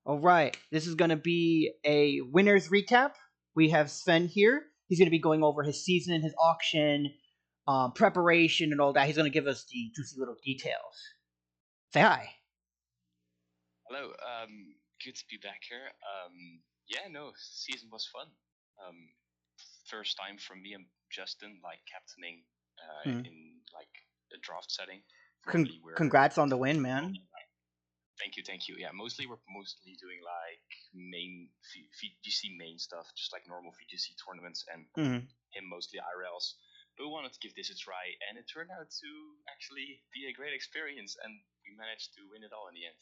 All right, this is going to be a winners recap. We have Sven here. He's going to be going over his season, his auction, preparation, and all that. He's going to give us the juicy little details. Say hi. Hello, good to be back here. Yeah, no, season was fun. Um, First time for me and Justin, like captaining in like a draft setting. Normally Congrats on the win, man. Thank you. Yeah, we're mostly doing like main VGC main stuff, just like normal VGC tournaments, and him mostly IRLs. But we wanted to give this a try, and it turned out to actually be a great experience, and we managed to win it all in the end.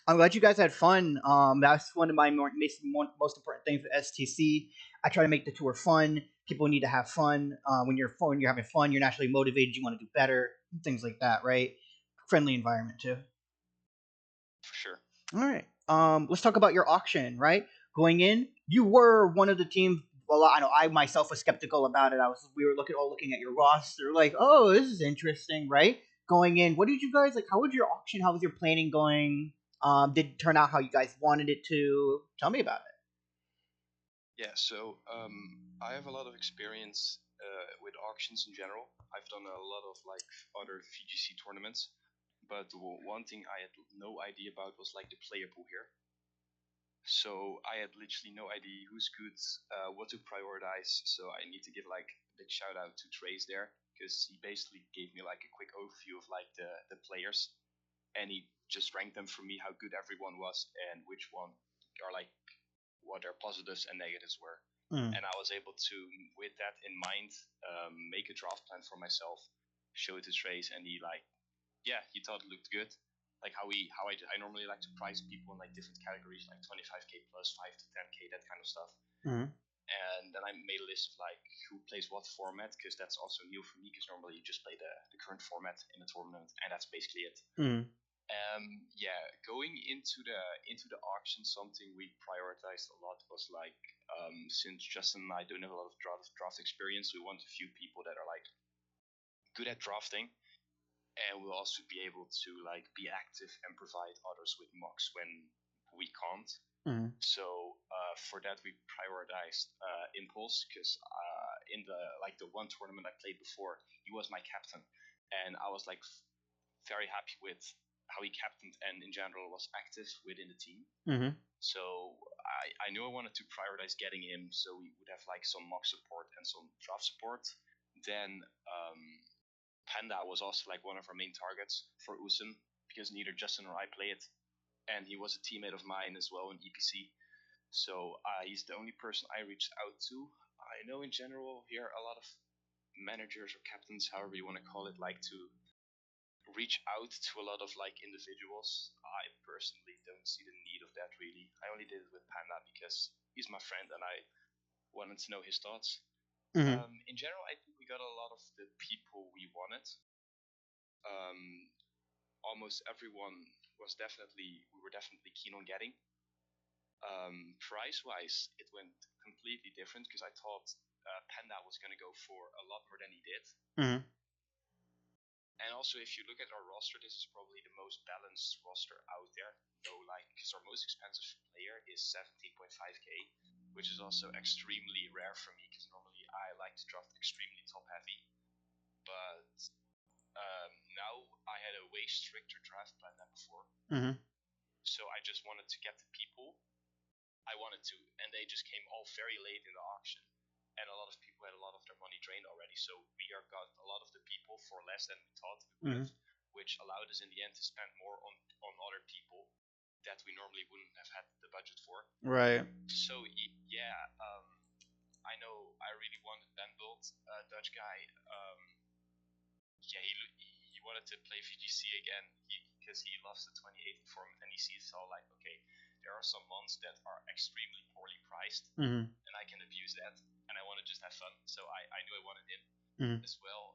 I'm glad you guys had fun. That's one of my most important things with STC. I try to make the tour fun. People need to have fun. When you're having fun, you're naturally motivated. You want to do better, things like that, right? Friendly environment too. For sure. All right. Let's talk about your auction, right? Going in, you were one of the teams. Well, I know I myself was skeptical about it. We were looking at your roster, like, oh, this is interesting, right? Going in, what did you guys like? How was your auction? How was your planning going? Did it turn out how you guys wanted it to? Tell me about it. Yeah, so I have a lot of experience with auctions in general. I've done a lot of like other VGC tournaments, but one thing I had no idea about was like the player pool here. So I had literally no idea who's good, what to prioritize. So I need to give like a big shout out to Trace there, because he basically gave me like a quick overview of like the players, and he just ranked them for me how good everyone was and which one are like what their positives and negatives were. And I was able to, with that in mind, make a draft plan for myself, show it to Trace, and he like, yeah, he thought it looked good. Like how I normally like to price people in like different categories, like 25k plus 5 to 10k, that kind of stuff. And then I made a list of like who plays what format, because that's also new for me, because normally you just play the current format in the tournament, and that's basically it. Yeah, going into the auction, something we prioritized a lot was like, since Justin and I don't have a lot of draft experience, we want a few people that are like good at drafting, and we'll also be able to like be active and provide others with mocks when we can't. So for that we prioritized Impulse, because in the one tournament I played before, he was my captain, and I was like very happy with how he captained and in general was active within the team. So I knew I wanted to prioritize getting him, so we would have like some mock support and some draft support. Then Panda was also like one of our main targets for Usum, because neither Justin or I play it, and he was a teammate of mine as well in EPC. So he's the only person I reached out to. I know in general here a lot of managers or captains, however you want to call it, like to reach out to a lot of like individuals. I personally don't see the need of that really. I only did it with Panda because he's my friend and I wanted to know his thoughts. In general, I think we got a lot of the people we wanted. Almost everyone we were definitely keen on getting. Price wise, it went completely different, because I thought Panda was going to go for a lot more than he did. And also, if you look at our roster, this is probably the most balanced roster out there. Though, like, because our most expensive player is 17.5k, which is also extremely rare for me, because normally I like to draft extremely top heavy. But now I had a way stricter draft plan than before. So I just wanted to get the people I wanted to, and they just came all very late in the auction. And a lot of people had a lot of their money drained already, so we got a lot of the people for less than we thought we would have, which allowed us in the end to spend more on other people that we normally wouldn't have had the budget for. Right. So yeah, I know I really wanted Ben Bult, Dutch guy. Yeah, he wanted to play VGC again because he loves the 2018 format, and he sees all like, okay, there are some months that are extremely poorly priced, and I can abuse that, and I want to just have fun. So I knew I wanted him as well.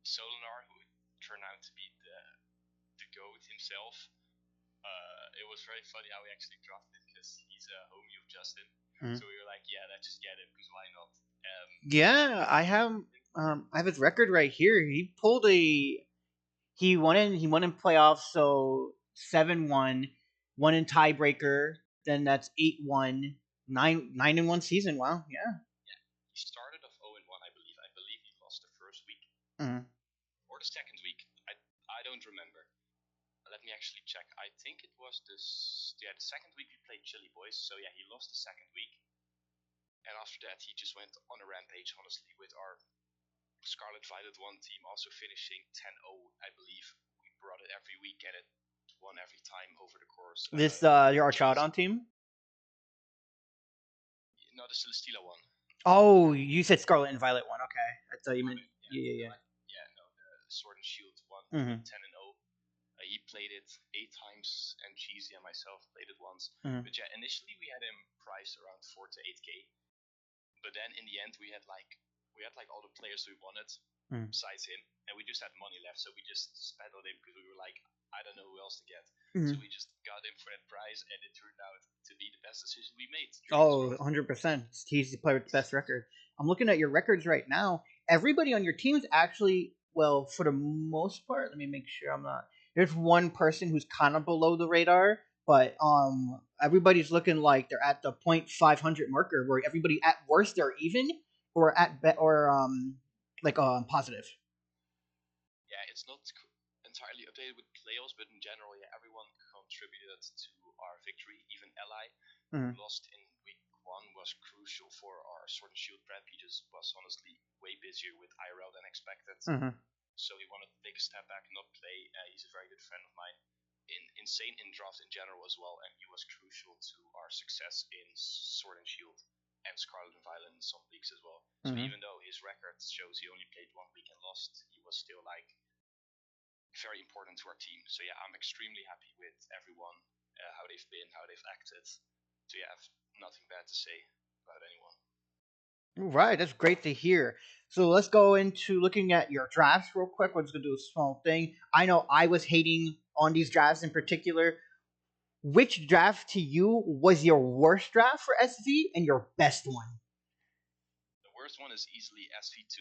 Solinar, who turned out to be the GOAT himself. It was very funny how we actually drafted it, because he's a homie of Justin. So we were like, yeah, let's just get him, because why not? Yeah, I have his record right here. He won in playoffs, so 7-1. one in tiebreaker. Then that's 8-1, 9-1 season. Wow, yeah. Yeah, he started off 0-1, I believe. I believe he lost the first week Mm. or the second week. I don't remember. Let me actually check. I think it was the second week we played Chili Boys. So yeah, he lost the second week, and after that he just went on a rampage. Honestly, with our Scarlet Violet 1 team also finishing 10-0, I believe. We brought it every week and it won every time over the course. This your Archaudon team? No, the Celesteela one. Oh, you said Scarlet and Violet one. Okay, I thought you meant Yeah, yeah. yeah, no, the Sword and Shield one, Mm-hmm. 10-0. He played it 8 times, and Cheesy and myself played it once. Mm-hmm. But yeah, initially we had him priced around 4 to 8k. But then in the end we had like all the players we wanted besides him, and we just had money left, so we just spent on him because we were like, I don't know who else to get. So we just got him for that price, and it turned out to be the best decision we made. Oh, 100%. He's the player with the best record. I'm looking at your records right now. Everybody on your team is actually, well, for the most part, let me make sure I'm not. There's one person who's kind of below the radar, but everybody's looking like they're at the .500 marker, where everybody at worst they're even, or at positive. Yeah, it's not entirely updated with playoffs, but in general, yeah, everyone contributed to our victory. Even Ally, who lost in week 1, was crucial for our Sword and Shield. Brad Peaches was honestly way busier with IRL than expected. So he wanted to take a step back, not play. He's a very good friend of mine. Insane in draft in general as well, and he was crucial to our success in Sword and Shield and Scarlet and Violet in some leagues as well. So even though his record shows he only played 1 week and lost, he was still like very important to our team. So yeah, I'm extremely happy with everyone, how they've been, how they've acted. So yeah, I have nothing bad to say about anyone. Right, that's great to hear. So let's go into looking at your drafts real quick. We're just gonna do a small thing. I know I was hating on these drafts in particular. Which draft to you was your worst draft for SV and your best one? The worst one is easily SV2.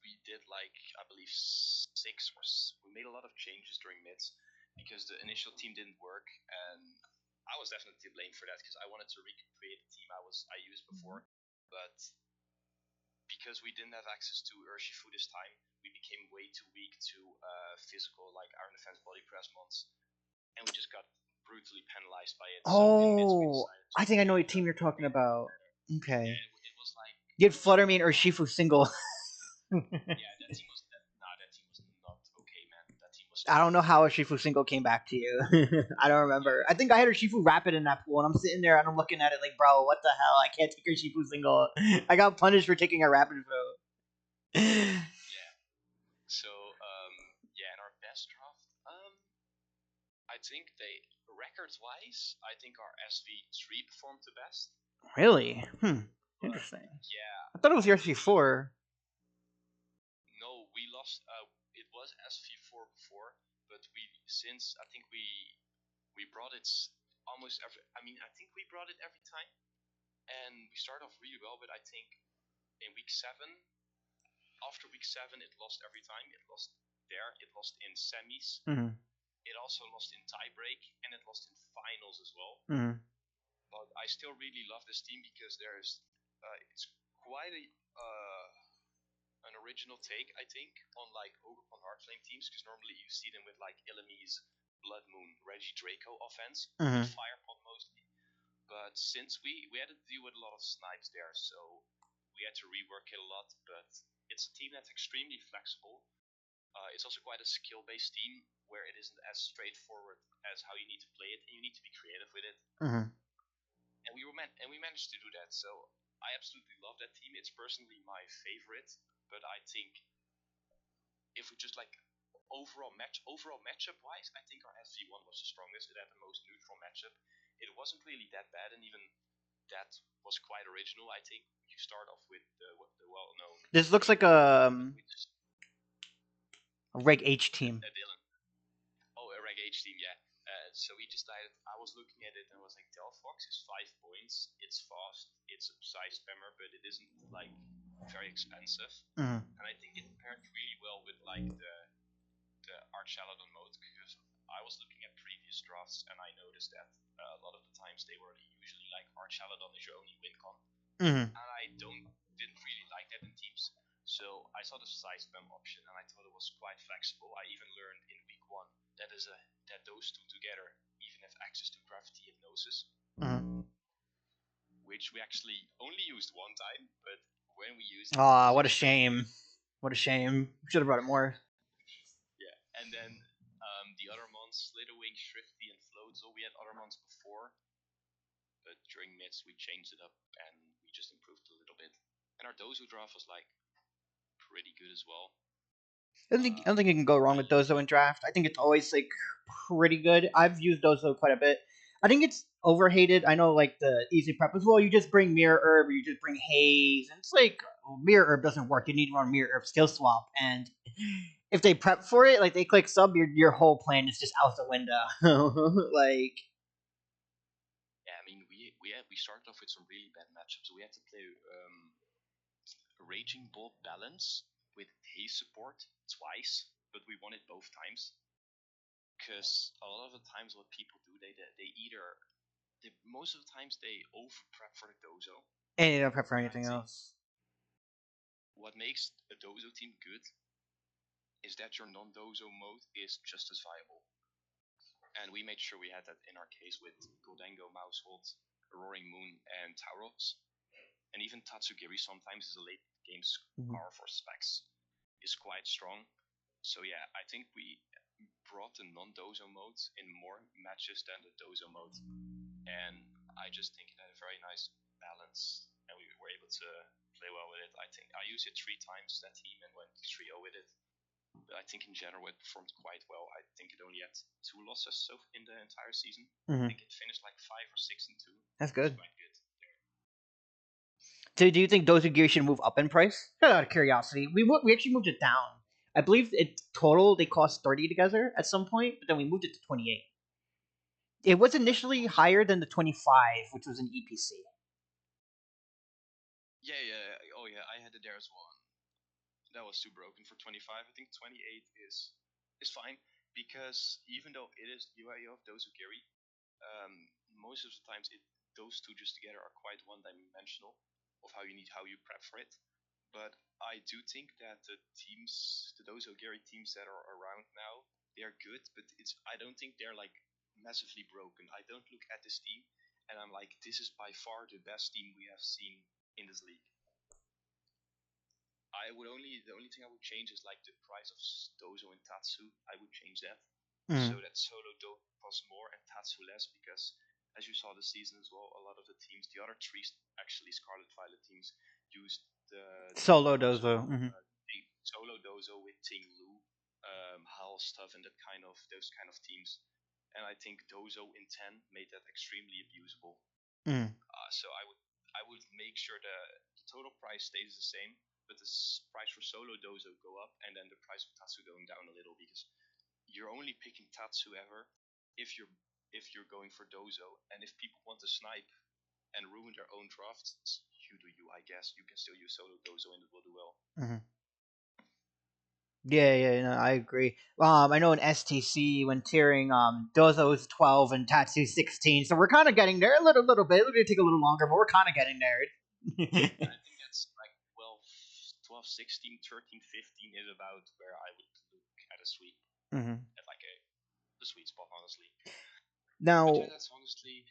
We did like, I believe, we made a lot of changes during mids because the initial team didn't work, and I was definitely to blame for that because I wanted to recreate the team I used before, but because we didn't have access to Urshifu this time, we became way too weak to physical, like Iron Defense body press mons, and we just got brutally penalized by it. So in mids we Oh, decided I to think I know what change team up you're and talking make it about. better. Okay. Yeah, it was like You had Fluttermane or Shifu single. yeah, that team was not okay, man. That team was I don't know terrible. how a Shifu single came back to you. I don't remember. I think I had a Shifu Rapid in that pool, and I'm sitting there and I'm looking at it like, bro, what the hell? I can't take a Shifu single. I got punished for taking a Rapid vote. Yeah. So yeah, in our best draft, I think they records wise, I think our SV3 performed the best. Really? But Interesting. yeah, I thought it was your SV4. no, we lost. It was SV4 before, but since I think we brought it almost every. I mean, I think we brought it every time, and we started off really well. But I think in week 7, after week 7, it lost every time. It lost there. It lost in semis. It also lost in tiebreak, and it lost in finals as well. But I still really love this team because it's quite an original take, I think, on like Ogerpon Heartflame teams, because normally you see them with like Illumise, Blood Moon, Reggie Draco offense, with Firepot mostly. But since we had to deal with a lot of snipes there, so we had to rework it a lot. But it's a team that's extremely flexible. It's also quite a skill-based team where it isn't as straightforward as how you need to play it, and you need to be creative with it. And we managed to do that. So I absolutely love that team. It's personally my favorite. But I think if we just like overall matchup wise, I think our SV1 was the strongest. It had the most neutral matchup. It wasn't really that bad, and even that was quite original. I think you start off with the well known. This looks like a Reg H team. A Reg H team, yeah. So we decided, I was looking at it and I was like, Delphox is 5 points, it's fast, it's a size spammer, but it isn't like very expensive. And I think it paired really well with like the Archaladon mode, because I was looking at previous previous drafts, and I noticed that a lot of the times they were usually like Archaladon is your only win con, Hmm. and I didn't really like that in teams. So I saw the size them option, and I thought it was quite flexible. I even learned in week one that those two together even have access to gravity hypnosis, Hmm. which we actually only used one time, but when we used it, it Ah, was what a extremely shame. good. What a shame. Should have brought it more. Yeah, and then the other months, Slitherwing, Shrifty, and Floatzel, we had other months before, but during mids we changed it up and we just improved a little bit. And our Dozo draft was like pretty good as well. I don't think you can go wrong I with Dozo in draft. I think it's always like pretty good. I've used Dozo quite a bit. I think it's overhated. I know like the easy prep as well. You just bring Mirror Herb or you just bring Haze, and it's like Mirror Herb doesn't work. You need to run Mirror Herb skill swap, and if they prep for it, like they click sub, your whole plan is just out the window. Like yeah, I mean we started off with some really bad matchups. We had to play Raging Bolt Balance with Haze support twice, but we won it both times. Because a lot of the times, what people do, they either most of the times they over prep for the dozo, and you don't prep for and I anything think else. what makes a dozo team good is that your non-dozo mode is just as viable. And we made sure we had that in our case with Goldango, Mousehold, Roaring Moon, and Tauros. And even Tatsugiri sometimes is a late game Mhm. scar for specs is quite strong. So yeah, I think we brought the non-dozo mode in more matches than the dozo mode, and I just think it had a very nice balance, and we were able to play well with it. I think I used it 3 times that team and went 3-0 with it. But I think in general it performed quite well. I think it only had 2 losses so in the entire season. I Mhm. think it finished like 5 or 6-2. That's It's good. quite good. So, do you think Dozo Gear should move up in price? Just out of curiosity, we actually moved it down. I believe it total they cost 30 together at some point, but then we moved it to 28. It was initially Cost. higher than the 25, which was an EPC. Yeah, yeah. Oh yeah, I had it there as well. That was too broken for 25. I think 28 is fine because even though it is you have those who carry, most of the times those two just together are quite one-dimensional of how you prep for it. But I do think that those Gary teams that are around now, they are good, but I don't think they're like massively broken. I don't look at this team and I'm like, this is by far the best team we have seen in this league. The only thing I would change is like the price of Dozo and Tatsu. I would change that so Mm. that Solo do cost more and Tatsu less because as you saw this season as well, a lot of the teams, the other three actually Scarlet Violet teams, used the non Solo Dozo Dozo. Hmm. Solo Dozo with Ting Lu, Hal stuff, and those kind of teams. And I think Dozo in 10 made that extremely abusable. Mm. So I would make sure the total price stays the same, but the price for solo dozo go up, and then the price for Tatsu going down a little because you're only picking Tatsu ever if you're going for dozo, and if people want to snipe and ruin their own drafts, you do you. I guess you can still use solo dozo and it will do well. Hmm. Yeah, yeah, no, I agree. I know in STC when tiering, Dozo's 12 and Tatsu's 16, so we're kind of getting there a little bit. It'll take a little longer, but we're kind of getting there. Yeah, I think that's like 12, 16, 13, 15 is about where I would look at a sweet Hmm. at like a the sweet spot, honestly. But yeah, Now, that's honestly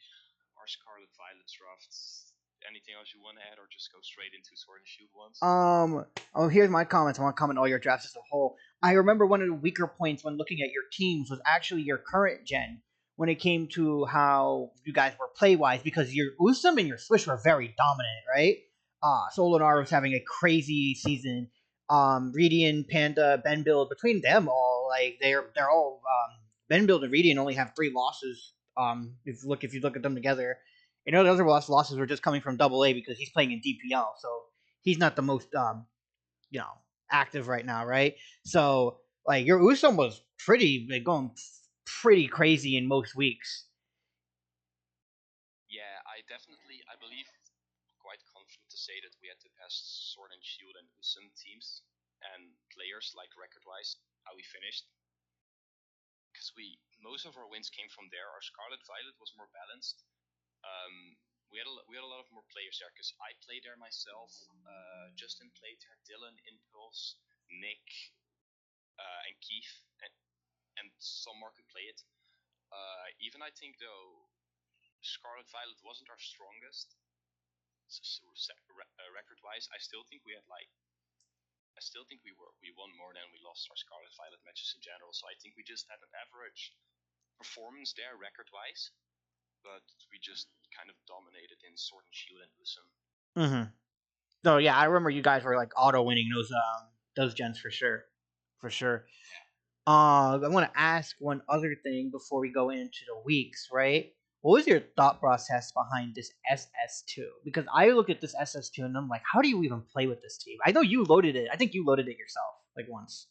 our Scarlet Violet drafts. Anything else you want to add, or just go straight into Sword and Shield ones? oh, here's my comments. I want to comment all your drafts as a whole. I remember one of the weaker points when looking at your teams was actually your current gen when it came to how you guys were play wise because your Usum and your Swish were very dominant, right? Solinar was Yeah, having a crazy season. Radiant, Panda, Ben Build, between them all, like they're all Ben Build and Radiant only have 3 losses. If you look at them together, you know the other losses were just coming from Double A because he's playing in DPL, so he's not the most you know active right now, right? So like your Usum was pretty like, going pretty crazy in most weeks. yeah. I believe, quite confident to say that we had the best Sword and Shield and Usum teams and players, like record-wise, how we finished. because we most of our wins came from there. Our Scarlet Violet was more balanced. We had a lot of more players there because I played there myself. Justin played there, Dylan, Impulse, Nick, and Keith, and some more could play it. Even I think though Scarlet Violet wasn't our strongest record wise. I still think we won more than we lost our Scarlet Violet matches in general. So I think we just had an average performance there record wise, but we just kind of dominated in Sword and Shield and Usum. Mm-hmm. So yeah, I remember you guys were like auto winning those gens for sure, for sure. I want to ask one other thing before we go into the weeks, right? What was your thought process behind this SS2? Because I look at this SS2 and I'm like, how do you even play with this team? I know you loaded it. I think you loaded it yourself, like once.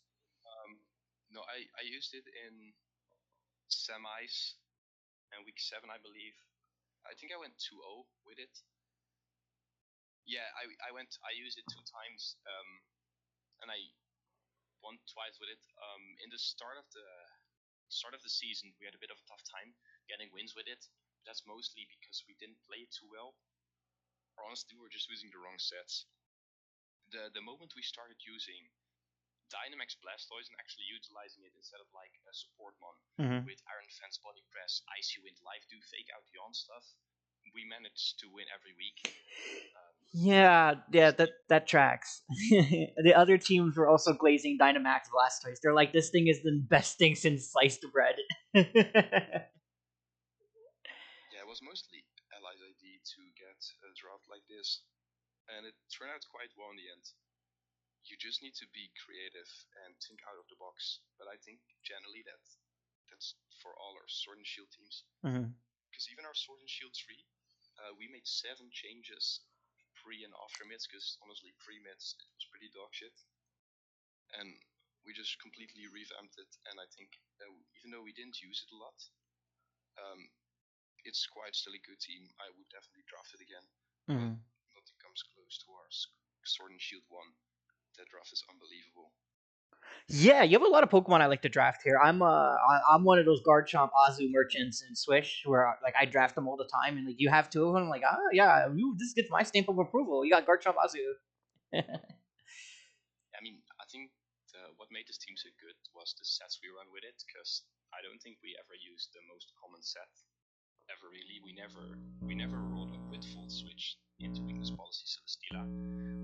No, I used it in semis and week 7, I believe. I think I went 2-0 with it. Yeah, I used it 2 times, and I won twice with it. In the start of the season, we had a bit of a tough time getting wins with it. That's mostly because we didn't play it too well. Or honestly, we were just using the wrong sets. The moment we started using Dynamax Blastoise and actually utilizing it instead of like a support mon with Iron Defense, Body Press, Icy Wind, Life Do, Fake Out Yawn stuff, we managed to win every week. Yeah, that tracks. The other teams were also glazing Dynamax Blastoise. They're like, this thing is the best thing since sliced bread. Yeah, it was mostly Allies ID to get a draft like this, and it turned out quite well in the end. You just need to be creative and think out of the box. But I think generally that's for all our Sword and Shield teams. Because even our Sword and Shield 3, we made 7 changes pre and after mids, because honestly, pre mids it was pretty dog shit. And we just completely revamped it, and I think even though we didn't use it a lot, it's quite still a good team. I would definitely draft it again. But nothing comes close to our Sword and Shield 1. That draft is unbelievable. Yeah, you have a lot of Pokemon I like to draft here. I'm one of those Garchomp Azu merchants in Swish where like I draft them all the time, and like you have 2 of them. I'm like, yeah, this gets my stamp of approval. You got Garchomp Azu. I mean, I think what made this team so good was the sets we run with it, because I don't think we ever used the most common set ever. Really, we never rolled up with full switch into weakness policy Celesteela.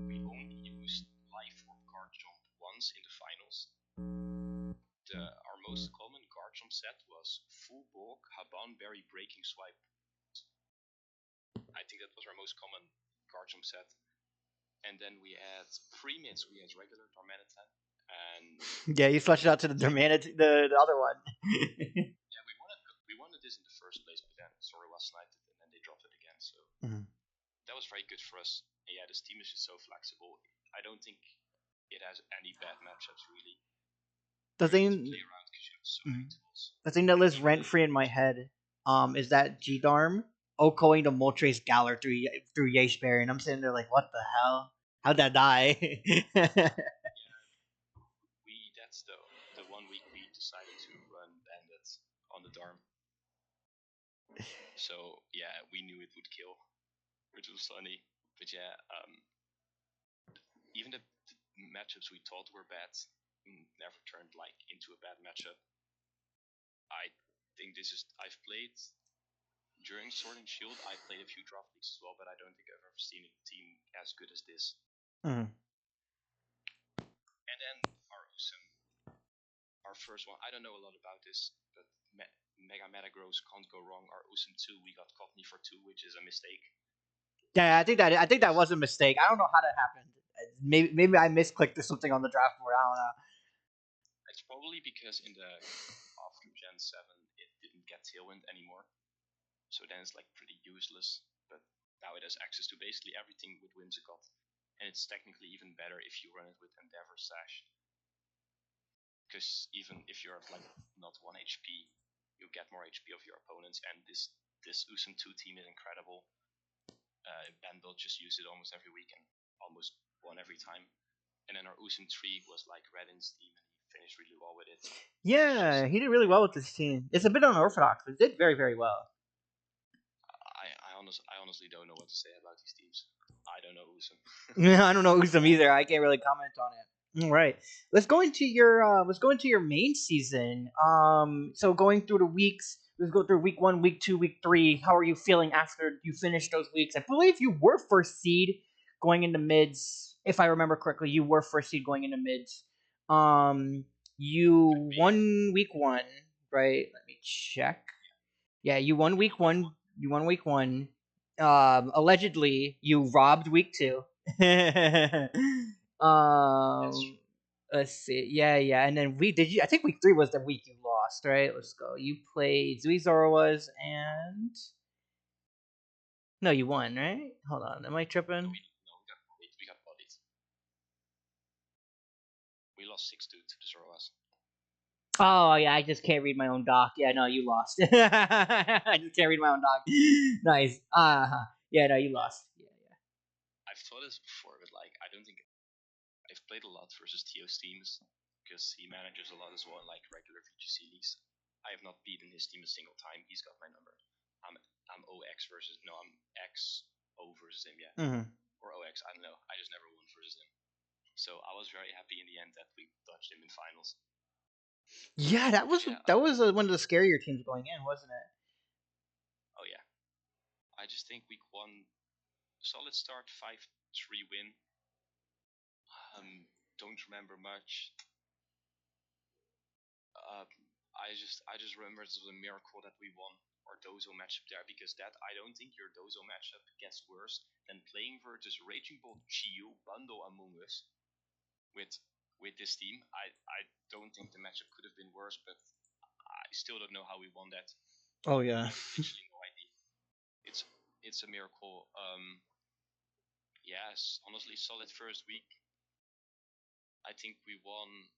We only used Life Orb Garchomp once in the finals. Our most common Garchomp set was Full Bulk, Haban Berry, Breaking Swipe. I think that was our most common Garchomp set. And then we had pre-mids, we had regular Darmanitan. And yeah, you switched it out to the the other one. yeah, we wanted this in the first place, but then Sora was sniped and then they dropped it again. So that was very good for us. And yeah, this team is just so flexible. I don't think it has any bad matchups really. The thing, the thing that lives rent free in my head, is that G Darm Okoing the Moltres Galar through Yashberry, and I'm sitting there like, what the hell? How'd that die? Yeah, that's the 1 week we decided to run Bandits on the Darm. So yeah, we knew it would kill, which was funny. But yeah, even the matchups we thought were bad never turned like into a bad matchup. I think I've played during Sword and Shield. I played a few draft leagues as well, but I don't think I've ever seen a team as good as this. And then our Usum, our first one. I don't know a lot about this, but Mega Metagross can't go wrong. Our Usum 2, we got Cotney for 2, which is a mistake. Yeah, I think that was a mistake. I don't know how that happened. Maybe I misclicked or something on the draft board. I don't know. It's probably because in the after Gen 7 it didn't get Tailwind anymore, so then it's like pretty useless. But now it has access to basically everything with Whimsicott, and it's technically even better if you run it with Endeavor Sash, because even if you're like not 1 HP, you get more HP of your opponents. And this Usum 2 team is incredible. Bandle just used it almost every week and almost won every time. And then our Usum 3 was like Redin's team, and he finished really well with it. It's Yeah, just he did really well with this team. It's a bit unorthodox, but he did very, very well. I honestly don't know what to say about these teams. I don't know who's them. Yeah, I don't know Usum either. I can't really comment on it. All right, let's go into your main season. So going through the weeks, let's go through week 1, week 2, week 3. How are you feeling after you finished those weeks? I believe you were first seed going into mids. If I remember correctly, you were first seed going into mids. Um, Could you be. won week 1, right? Let me check. Yeah, you won We week won week one. one. You won week 1. Allegedly, you robbed week 2. That's true. um, let's see. Yeah, yeah, and then we did. You? I think week 3 was the week you lost, right? Let's go. You played Zuizora was and no, you won, right? Hold on, am I No, tripping? we got bullied. We got bullied. We lost 6-2 to the Zoroas. Oh yeah, I just can't read my own doc. Yeah, no, you lost. I just can't read my own doc. Nice. Yeah, no, you Yeah, lost. Yeah, I've thought this before, but like I don't think I've played a lot versus Tio's teams because he manages a lot as well in like regular VGC leagues. I have not beaten his team a single time. He's got my number. I'm OX versus no, I'm XO versus him, yeah, yeah. or OX. I don't know. I just never won versus him. So I was very happy in the end that we touched him in finals. Yeah, But yeah, that was one of the scarier teams going in, wasn't it? oh yeah, I just think week one solid start, 5-3 win. Don't remember much. Um, I just remember it was a miracle that we won our Dozo matchup there because that I don't think your Dozo matchup gets worse than playing versus Raging Bull, Chiyu, Bundle, Among Us with this team. I don't think the matchup could have been worse, but I still don't know how we won that. Oh yeah. Literally no idea. It's it's a miracle. Yes, honestly, solid first week. I think we won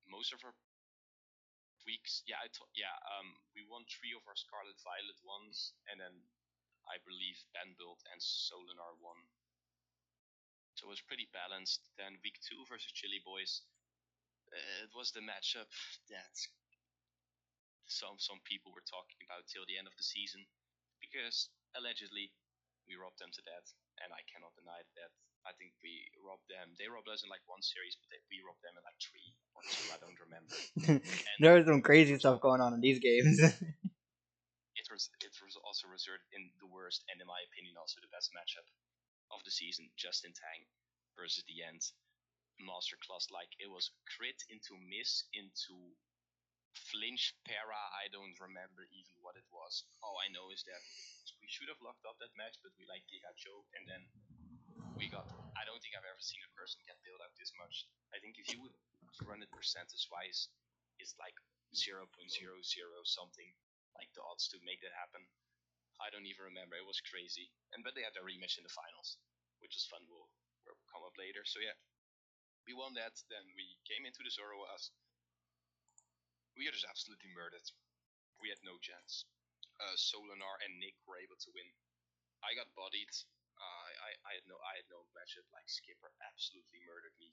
most of our weeks. Yeah, we won 3 of our Scarlet Violet ones, and then I believe Benbuild and Solinar won. So it was pretty balanced. Then week 2 versus Chili Boys, it was the matchup that some people were talking about till the end of the season, because allegedly we robbed them to death, and I cannot deny that. I think we robbed them. They robbed us in like 1 series, but we robbed them in like 3 or 2. I don't remember. And There was some it crazy was stuff going on in these games. it was also resulted in the worst and in my opinion also the best matchup of the season, Justin Tang versus the end masterclass. Like it was crit into miss into flinch para. I don't remember even what it was. All I know is that we should have locked up that match, but we like got choked, and then we got. I don't think I've ever seen a person get bailed out this much. I think if you would run it percentage wise, it's like 0.00 something, like the odds to make that happen. I don't even remember. It was crazy. And but they had a rematch in the finals, which is fun. Will come up later. So yeah, we won that. Then we came into the Zoroas. We were just absolutely murdered. We had no chance. Solinar and Nick were able to win. I got bodied. I had no matchup. Like Skipper absolutely murdered me.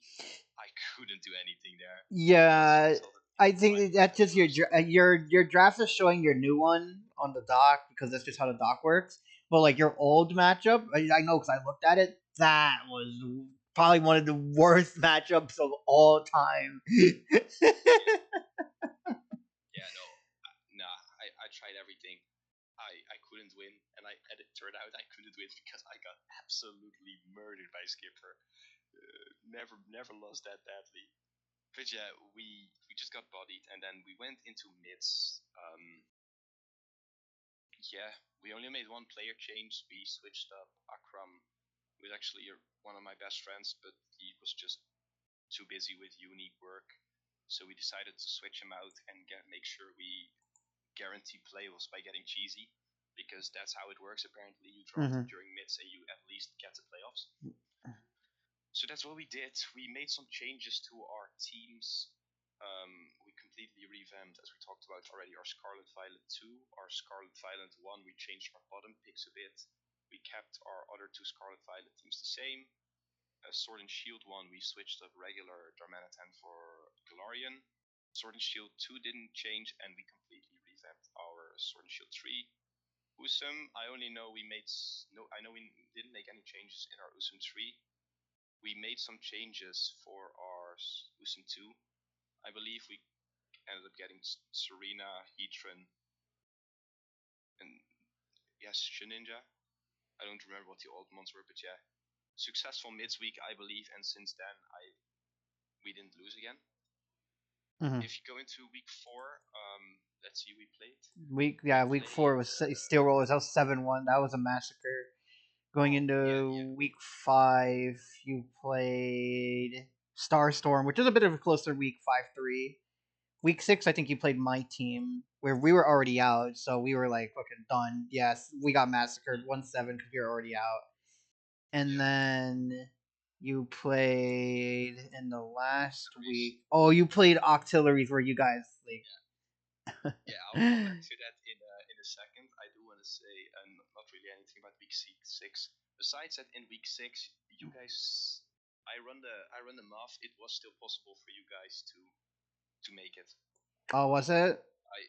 I couldn't do anything there. Yeah, So I like think that's just first. your draft is showing your new one on the dock because that's just how the dock works. But like your old matchup, I know because I looked at it. That was probably one of the worst matchups of all time. Yeah, yeah, no, nah. I tried everything. I couldn't win, and it turned out I couldn't win because I got absolutely murdered by Skipper. Never lost that badly. But yeah, we just got bodied, and then we went into mids. Yeah, we only made one player change. We switched up Akram, who is actually one of my best friends, but he was just too busy with uni work. So we decided to switch him out and make sure we guarantee playoffs by getting cheesy, because that's how it works. Apparently, you draft Hmm. during mids and you at least get to playoffs. So that's what we did. We made some changes to our teams. We completely revamped, as we talked about already, our Scarlet Violet 2, our Scarlet Violet 1. We changed our bottom picks a bit. We kept our other 2 Scarlet Violet teams the same. Sword and Shield 1, we switched up regular Darmanitan for Galarian. Sword and Shield 2 didn't change, and we completely revamped our Sword and Shield 3. Usum, I only know we made no. I know we didn't make any changes in our Usum 3. We made some changes for our Usum 2. I believe we ended up getting Serena, Heatran, and yes, Shininja. I don't remember what the old ones were, but yeah, successful midweek, I believe, and since then we didn't lose again. Mm-hmm. If you go into week 4, let's see, we played. Week 4 was Steel Rollers. That was 7-1. That was a massacre. Going Oh yeah, into week 5, you played Starstorm, which is a bit of a closer week, 5-3. Week 6, I think you played my team, where we were already out, so we were like fucking done. Yes, we got massacred 1-7 because we were already out. And yeah. then you played in the last Octilleries. week. Oh, you played Octilleries, where you guys like. Yeah, I'll come back to that in a second. I do want to say not really anything about week 6. Besides that, in week 6, you guys, I run the math. It was still possible for you guys to make it. Oh, was it? I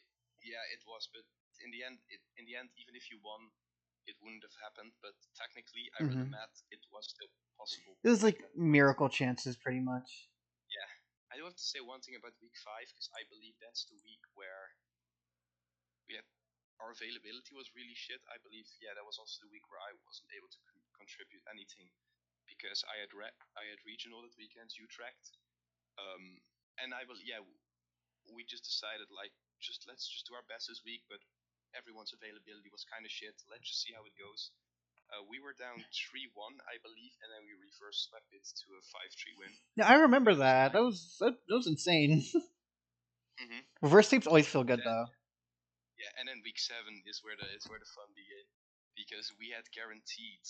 Yeah, it was, but in the end, even if you won, it wouldn't have happened. But technically, I run the Mm-hmm. math. It was still possible It was at like that point. miracle chances, pretty much. Yeah, I do have to say one thing about week 5 because I believe that's the week where we had our availability was really shit. I believe, yeah, that was also the week where I wasn't able to contribute anything because I had regional that weekend, Utrecht, and I will, yeah, we just decided like let's just do our best this week, but everyone's availability was kind of shit. Let's just see how it goes. We were down 3-1, I believe, and then we reverse swept it to a 5-3 win. Yeah, I remember It was that. nice. That was insane. Mm-hmm. Reverse sweeps always feel And good then though. Yeah, and then week 7 is where the fun began because we had guaranteed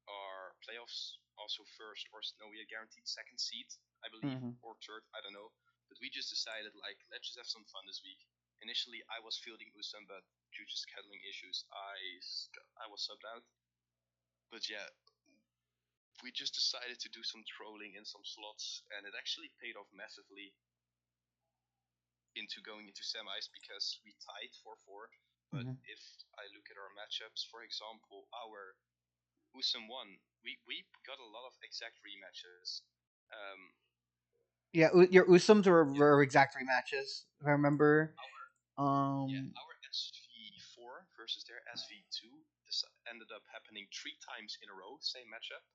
our playoffs also first, or no, we had guaranteed second seed, I believe, Mm-hmm. or third, I don't know. But we just decided like let's just have some fun this week. Initially, I was fielding Usam, but due to scheduling issues, I was subbed out. But yeah, we just decided to do some trolling in some slots, and it actually paid off massively into going into semis because we tied 4-4. But Mm-hmm. if I look at our matchups, for example, our Usam 1, we got a lot of exact rematches. Um, Yeah, your Usums yeah, were exact rematches. If I remember. our yeah Um. our SV4 versus their SV2 this ended up happening 3 times in a row, same matchup.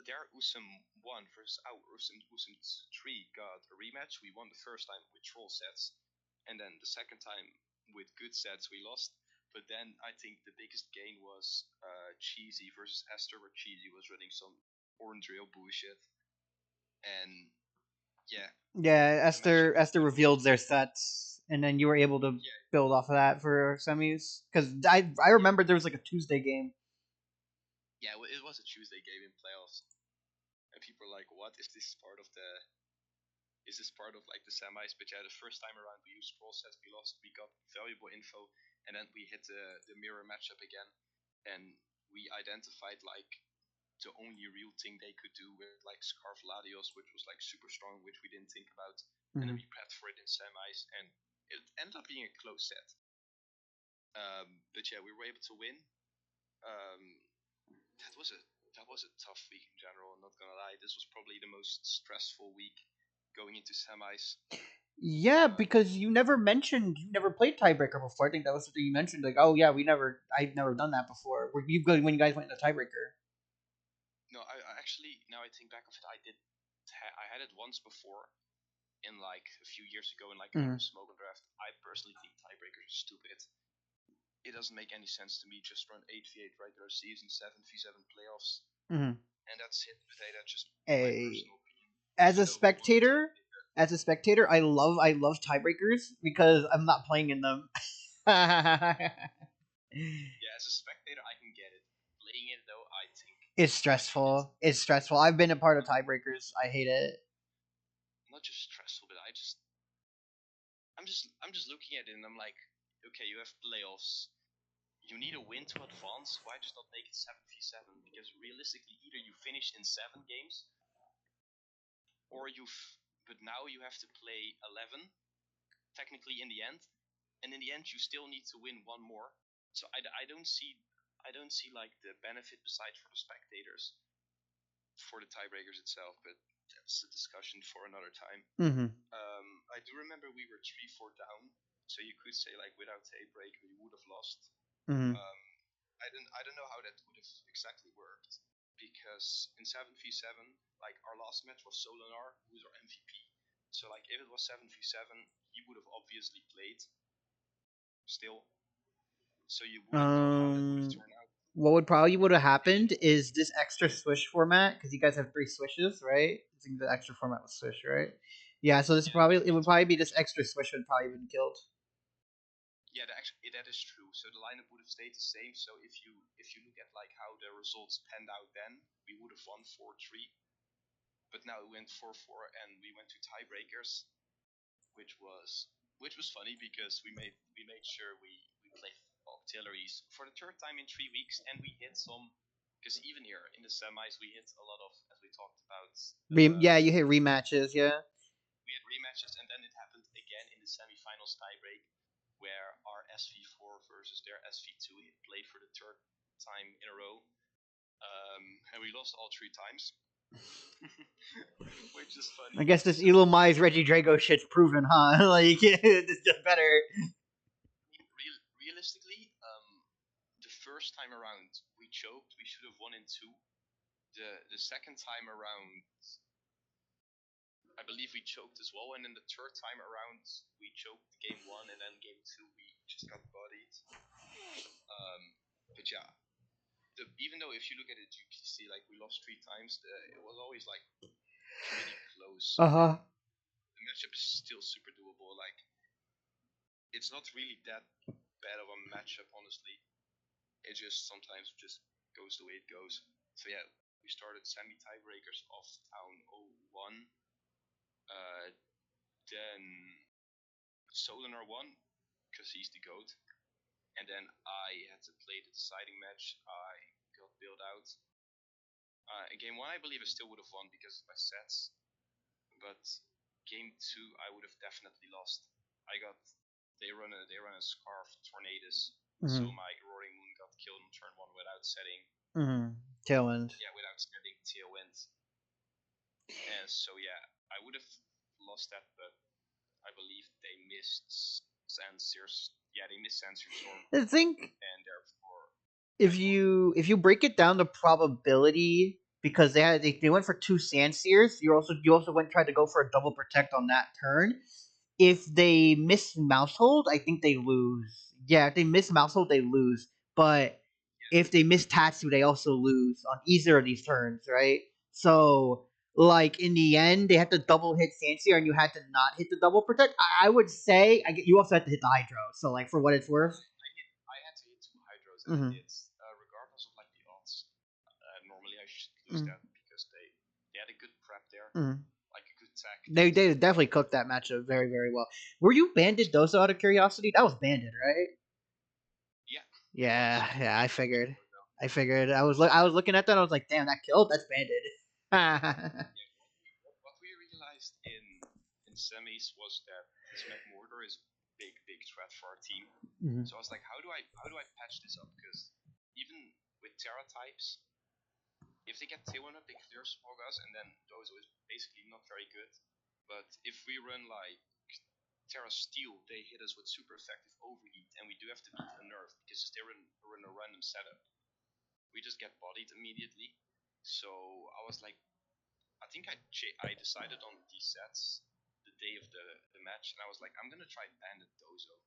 Their Usam 1 versus our Usam 3 got a rematch. We won the first time with troll sets, and then the second time with good sets we lost. But then I think the biggest gain was Cheesy versus Esther, where Cheesy was running some orange rail bullshit, and yeah, Yeah, the matchup with Esther them was revealed their sets, and then you were able to yeah build off of that for semis. Because I yeah remember there was like a Tuesday game. yeah. Well, it was a Tuesday game in playoffs, and people are like, "What is this part of the is this part of like the semis?" But yeah, the first time around we used troll sets, we lost, we got valuable info, and then we hit the mirror matchup again, and we identified like the only real thing they could do with like Scarf Latios, which was like super strong, which we didn't think about, and then Mm-hmm. we prepped for it in semis, and it ended up being a close set. But yeah, we were able to win. Um, that was a that was a tough week in general. I'm not gonna lie, this was probably the most stressful week going into semis. Yeah, because you never played tiebreaker before. I think that was something you mentioned. Like, oh yeah, I've never done that before. Were you good when you guys went into tiebreaker? No, I actually now I think back of it, I did. I had it once before in like a few years ago in like a Mm-hmm. normal smoke and draft. I personally think tiebreakers are stupid. It doesn't make any sense to me. Just run 8v8 regular season, 7v7 playoffs, Mm-hmm. and that's it. But hey, that's just my A personal opinion. as Even a though he was a spectator, tiebreaker. I love tiebreakers because I'm not playing in them. Yeah, as a spectator, I can get it. Playing it though, I think It's I hate it. stressful. It's stressful. I've been a part of tiebreakers. I hate it. Not just stressful, but I'm just looking at it and I'm like, okay, you have playoffs. you need a win to advance. Why just not make it 7v7? Because realistically, either you finish in 7 games, or but now you have to play 11, technically in the end, and in the end you still need to win one more. So I don't see like the benefit besides for the spectators for the tiebreakers itself, but that's a discussion for another time. Mm-hmm. I do remember we were 3-4 down, so you could say like without tiebreaker we would have lost. Mm-hmm. I don't know how that would have exactly worked, because in 7v7, like our last match was Solinar, who was our MVP. So like if it was 7v7, he would have obviously played still. So you wouldn't know how that would have turned out. What would probably would have happened is this extra swish format, because you guys have 3 swishes, right? I think the extra format was swish, right? Yeah, so this Yeah, probably it would probably be this extra swish would probably been killed. yeah, that is true. So the lineup would have stayed the same. So if you look at like how the results panned out, then we would have won 4-3. But now we went 4-4 and we went to tiebreakers, which was funny because we made sure we played auxiliaries for the third time in 3 weeks, and we hit some, because even here in the semis we hit a lot of, as we talked about. Yeah, you hit rematches, yeah. We had rematches, and then it happened again in the semifinals tiebreak, where our SV4 versus their SV2 played for the third time in a row, and we lost all 3 times, which is funny. I guess this So Elon Mize Reggie Drago shit's proven, huh? Like it's just better. realistically, the first time around we choked. We should have won in 2. The second time around, I believe we choked as well, and then the third time around we choked game 1, and then game 2 we just got bodied. But yeah, even though if you look at it, you can see like we lost 3 times. It was always like pretty close. Uh-huh. The matchup is still super doable. Like it's not really that bad of a matchup, honestly. It just sometimes just goes the way it goes. So yeah, we started semi tiebreakers of Town 01. Then Solinar won because he's the GOAT. And then I had to play the deciding match. I got bailed out. In game 1, I believe I still would have won because of my sets. But game 2, I would have definitely lost. They run a Scarf Tornadus. So my Roaring Moon got killed on turn 1 without setting. Tailwind. Yeah, without setting Tailwind. And so yeah, I would have lost that, but I believe they missed Sanseer's. Yeah, they missed Sanseer's Storm, I think and therefore if you break it down the probability, because they went for 2 Sandseers, you also went tried to go for a double protect on that turn. If they miss Mousehold, I think they lose. Yeah, if they miss Mousehold, they lose. But if they miss Tatsu, they also lose on either of these turns, right? So, like in the end, they had to double hit Sanseer, and you had to not hit the double protect. I would say you also had to hit the Hydro. So, like for what it's worth. I had to hit 2 Hydros, and Mm-hmm. I did. Regardless of like the odds, normally I should lose that because they had a good prep there, like a good tech. They definitely cooked that matchup very very well. Were you banded Dozo out of curiosity? That was banded, right? Yeah. Yeah. I figured. I was looking at that. I was like, damn, that killed. That's banded. Yeah, what we realized in semis was that this McMurder is big threat for our team. Mhm. So I was like, how do I patch this up? Because even with Terra types, if they get T1 up, they clear Smogas, and then Dozo is basically not very good. But if we run like Terra Steel, they hit us with super effective overheat, and we do have to beat a nerf because they run a random setup. We just get bodied immediately. So I was like, I think I decided on these sets the day of the match, and I was like, I'm gonna try Bandit Dozo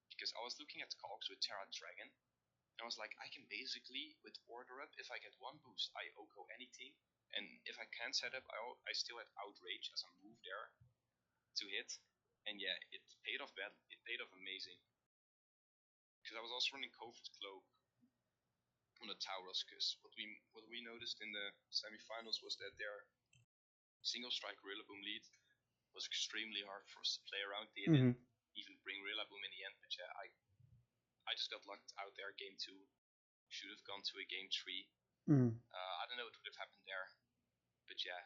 because I was looking at Cogs with Terra Dragon, and I was like, I can basically with Order Up, if I get 1 boost, I OHKO anything, and if I can't set up, I still had Outrage as a move there to hit, and yeah, it paid off bad. It paid off amazing because I was also running Covert Cloak on the Tauros, because what we noticed in the semifinals was that their single strike Rillaboom lead was extremely hard for us to play around. They didn't even bring Rillaboom in the end, but yeah, I just got locked out there. Game 2 should have gone to a game 3. Mm. I don't know what would have happened there, but yeah,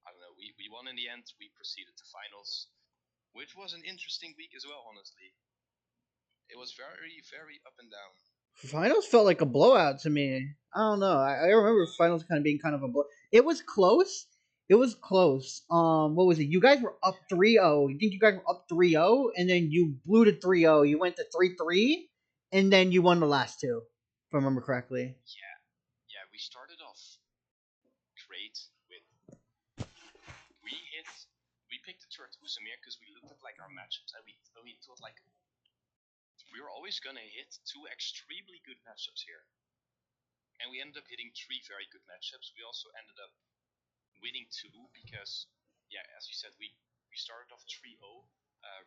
I don't know. We won in the end. We proceeded to finals, which was an interesting week as well. Honestly, it was very very up and down. Finals felt like a blowout to me. I don't know. I remember finals kind of being kind of a blow. It was close. It was close. What was it? You guys were up 3-0. You think you guys were up 3-0, and then you blew to 3-0. You went to 3-3, and then you won the last two, if I remember correctly. Yeah, yeah. We started off great with we picked the turret Usamir because we looked at like our matchups and we thought like we were always gonna hit two extremely good matchups here, and we ended up hitting three very good matchups. We also ended up winning two because, yeah, as you said, we started off 3-0.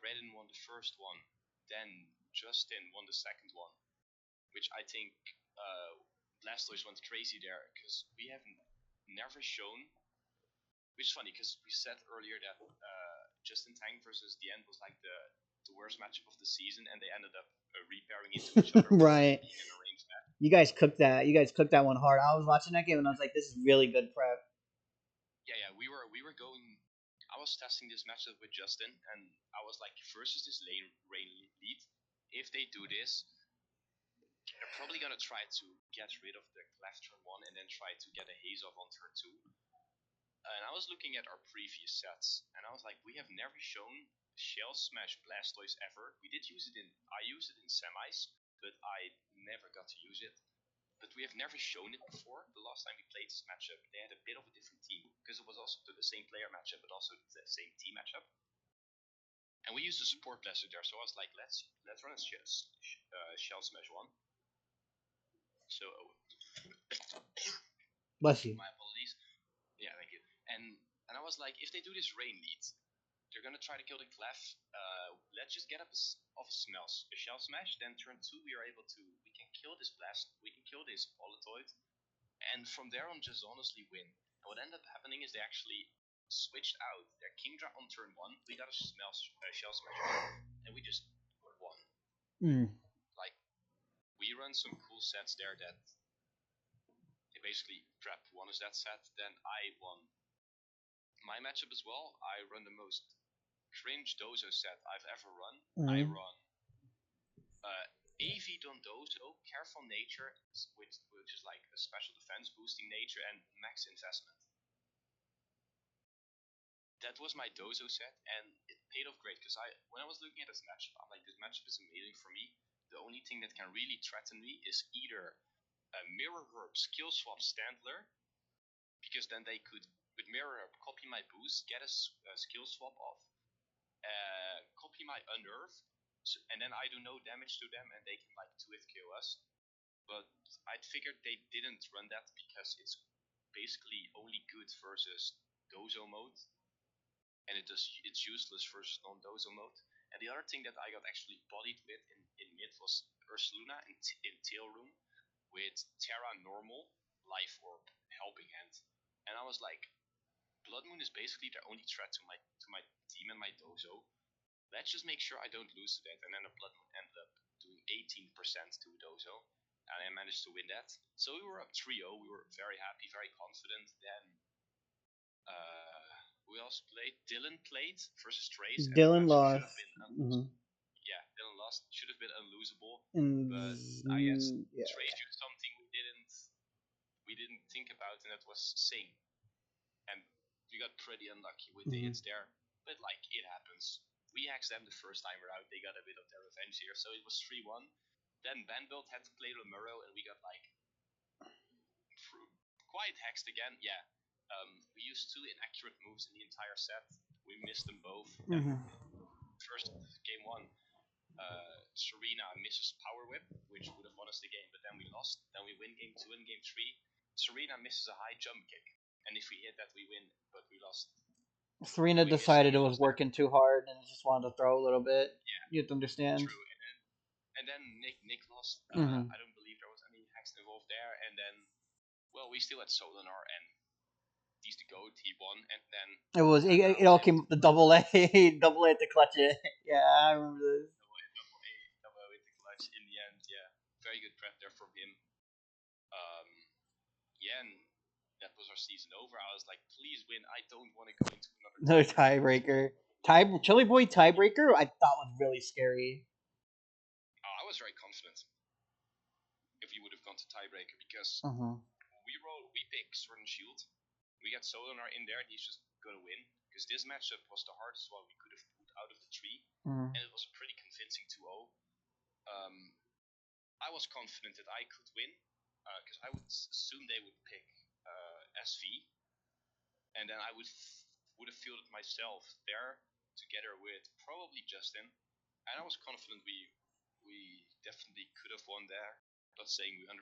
Redden won the first one, then Justin won the second one, which I think Blastoise went crazy there because we have never shown. Which is funny because we said earlier that Justin Tang versus the end was like the worst matchup of the season, and they ended up repairing into each other Right. being an arranged match. You guys cooked that. You guys cooked that one hard. I was watching that game and I was like, this is really good prep. Yeah, we were going. I was testing this matchup with Justin, and I was like, versus this rain lead, if they do this, they're probably gonna try to get rid of the left turn 1 and then try to get a haze off on turn 2. And I was looking at our previous sets, and I was like, we have never shown Shell Smash Blastoise ever. We did use it I used it in semis, but I never got to use it. But we have never shown it before. The last time we played this matchup, they had a bit of a different team because it was also the same player matchup, but also the same team matchup. And we used a support blaster there, so I was like, let's run a Shell Smash 1. So, Bless you. my apologies. Yeah, thank you. And I was like, if they do this rain lead, they're gonna try to kill the Clef. Let's just get up off a Shell Smash. Then turn 2, we can kill this Blast, we can kill this Politoid, and from there on just honestly win. And what ended up happening is they actually switched out their Kingdra on turn 1. We got a Shell Smash 1, and we just won. Like, we run some cool sets there that they basically Prep won us that set. Then I won my matchup as well. I run the most cringe Dozo set I've ever run. I run AV Dondozo, Careful Nature, which is like a special defense boosting nature, and Max Investment. That was my Dozo set, and it paid off great because when I was looking at this matchup, I'm like, this matchup is amazing for me. The only thing that can really threaten me is either a Mirror Herb skill swap Standler, because then they could, with Mirror Herb, copy my boost, get a skill swap off, copy my Unnerve, and then I do no damage to them, and they can like 2-hit KO us. But I figured they didn't run that because it's basically only good versus Dozo mode, and it's useless versus non-Dozo mode. And the other thing that I got actually bodied with in mid was Ursaluna in Tail Room with Terra Normal, Life Orb, Helping Hand. And I was like, Blood Moon is basically their only threat to my team and my Dozo. Let's just make sure I don't lose to that. And then the Blood Moon ended up doing 18% to Dozo, and I managed to win that. So we were up 3-0. We were very happy, very confident. Then who else played? Dylan played versus Trace. Dylan lost. Yeah, Dylan lost. Should have been unlosable. But I guess Trace used something we didn't think about, and that was Sing. And we got pretty unlucky with the hits there. But like, it happens. We hexed them the first time we're out. They got a bit of their revenge here, so it was 3-1. Then Vanbuild had to play Lemuro, and we got like quite hexed again. Yeah, we used 2 inaccurate moves in the entire set. We missed them both. First game 1, Serena misses Power Whip, which would have won us the game, but then we lost. Then we win game 2 and game 3. Serena misses a high jump kick, and if we hit that, we win, but we lost. Serena decided it was working too hard and just wanted to throw a little bit. Yeah, you have to understand. True. And then Nick lost. I don't believe there was any hacks involved there. And then, well, we still had Solinar, and he's the GOAT. He won, and then it all came the double A, double A to clutch it. Yeah, I remember this. Double A to and yeah, very good prep there from him. Um, yeah, and that was our season over. I was like, please win. I don't want to go into another No tiebreaker. tiebreaker. Chili Boy tiebreaker, I thought was really scary. I was very confident if we would have gone to tiebreaker because Uh-huh. we pick Sword and Shield. We got Solinar in there, and he's just gonna win because this matchup was the hardest one we could have pulled out of the tree, and it was a pretty convincing 2-0. Um, I was confident that I could win because I would assume they would pick SV, and then I would have fielded myself there together with probably Justin, and I was confident we definitely could have won there. Not saying we 100%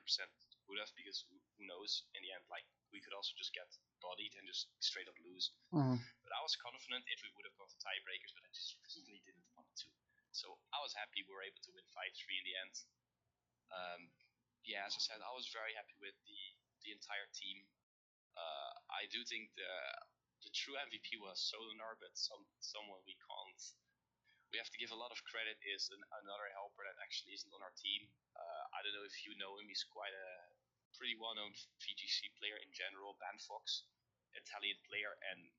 would have because who knows? In the end, like we could also just get bodied and just straight up lose. But I was confident if we would have gone to tiebreakers, but I just really didn't want to. So I was happy we were able to win 5-3 in the end. Yeah, as I said, I was very happy with the entire team. I do think the true MVP was Solinar, but someone we have to give a lot of credit is another helper that actually isn't on our team. I don't know if you know him. He's quite a pretty well-known VGC player in general, Banfox, Italian player, and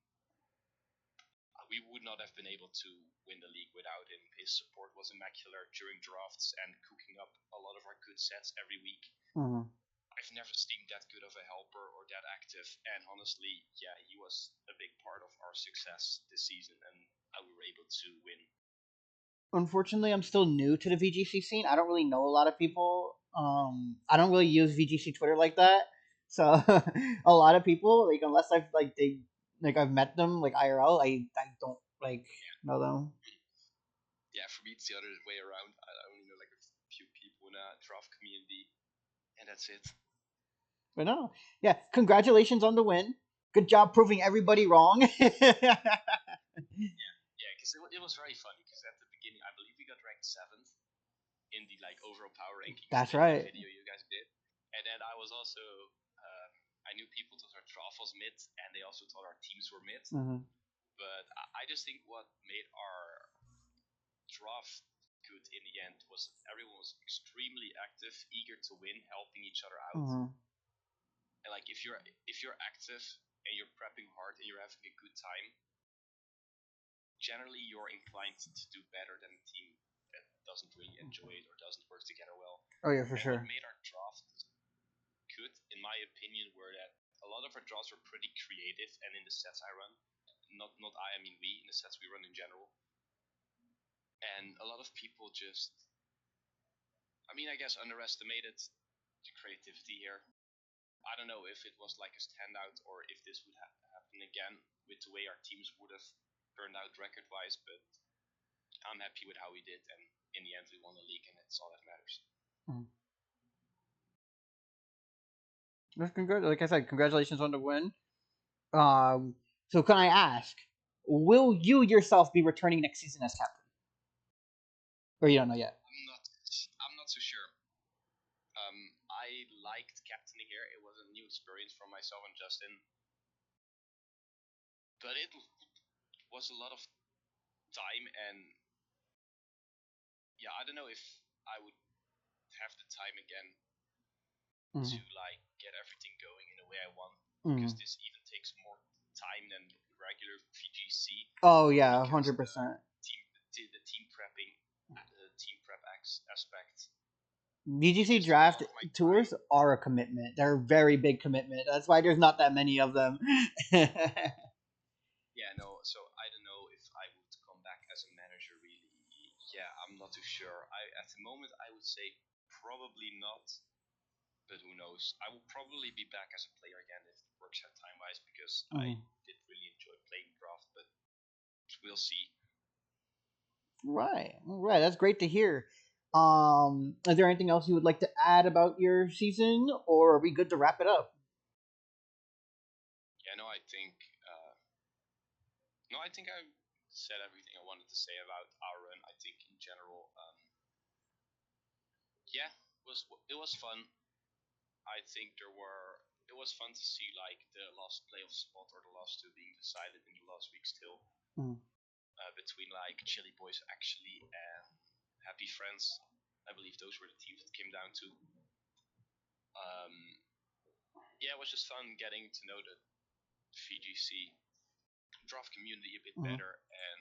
we would not have been able to win the league without him. His support was immaculate during drafts and cooking up a lot of our good sets every week. I've never seen that good of a helper or that active, and honestly, yeah, he was a big part of our success this season, and we were able to win. Unfortunately, I'm still new to the VGC scene. I don't really know a lot of people. I don't really use VGC Twitter like that. So a lot of people, like unless I've I've met them like IRL, I don't like know them. Yeah, for me it's the other way around. I only know like a few people in a draft community, and that's it. But no, yeah, congratulations on the win. Good job proving everybody wrong. Yeah, because it was very funny because at the beginning I believe we got ranked 7th in the like overall power rankings That's in the right. video you guys did, and then I was also I knew people thought our draft was mid, and they also thought our teams were mid. But I just think what made our draft good in the end was everyone was extremely active, eager to win, helping each other out. And like if you're active and you're prepping hard and you're having a good time, generally you're inclined to do better than a team that doesn't really enjoy it or doesn't work together well. Oh yeah, for And sure. what made our draft good, in my opinion, were that a lot of our drafts were pretty creative, and in the sets I run, not I mean we, in the sets we run in general, and a lot of people just, I mean, I guess underestimated the creativity here. I don't know if it was like a standout or if this would happen again with the way our teams would have turned out record wise, but I'm happy with how we did, and in the end, we won the league, and it's all that matters. Like I said, congratulations on the win. So can I ask, will you yourself be returning next season as captain, or you don't know yet? I'm not so sure. I liked captaining here. It was a new experience for myself and Justin, but it was a lot of time, and yeah, I don't know if I would have the time again to like get everything going in the way I want, because this even takes more time than regular VGC. Oh yeah, 100%. The team prepping, the team prep aspect. VGC draft tours are a commitment. They're a very big commitment. That's why there's not that many of them. Yeah, no. So I don't know if I would come back as a manager. Really, yeah, I'm not too sure. At the moment I would say probably not, but who knows? I will probably be back as a player again if it works out time wise, because I did really enjoy playing draft, but we'll see. Right, right. That's great to hear. Is there anything else you would like to add about your season, or are we good to wrap it up? Yeah, no, I think no, I think I said everything I wanted to say about our run. I think in general, yeah, it was fun. I think it was fun to see like the last playoff spot or the last two being decided in the last week still, between like Chili Boys actually and Happy Friends. I believe those were the teams it came down to. Um, yeah, it was just fun getting to know the VGC draft community a bit better, and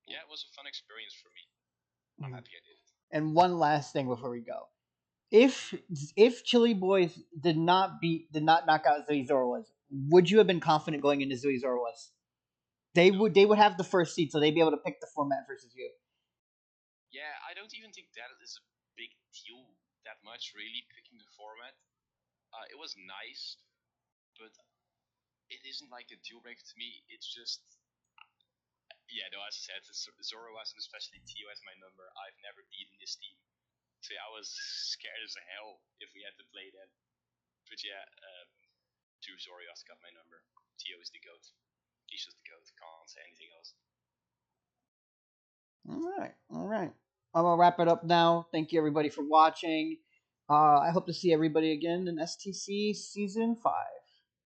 yeah, it was a fun experience for me. I'm happy I did it. And one last thing before we go. If Chili Boys did not knock out Zoe Zorwas, would you have been confident going into Zoe Zorwas? No. They would have the first seed, so they'd be able to pick the format versus you. Yeah, I don't even think that is a big deal that much, really, picking the format. It was nice, but it isn't like a deal breaker to me. It's just, yeah, no, as I said, Zoroas and especially Tio has my number. I've never beaten this team. So yeah, I was scared as hell if we had to play them. But yeah, Drew Zorias got my number. Tio is the GOAT. He's just the GOAT. Can't say anything else. All right, all right. I'm gonna wrap it up now. Thank you everybody for watching. I hope to see everybody again in STC season 5.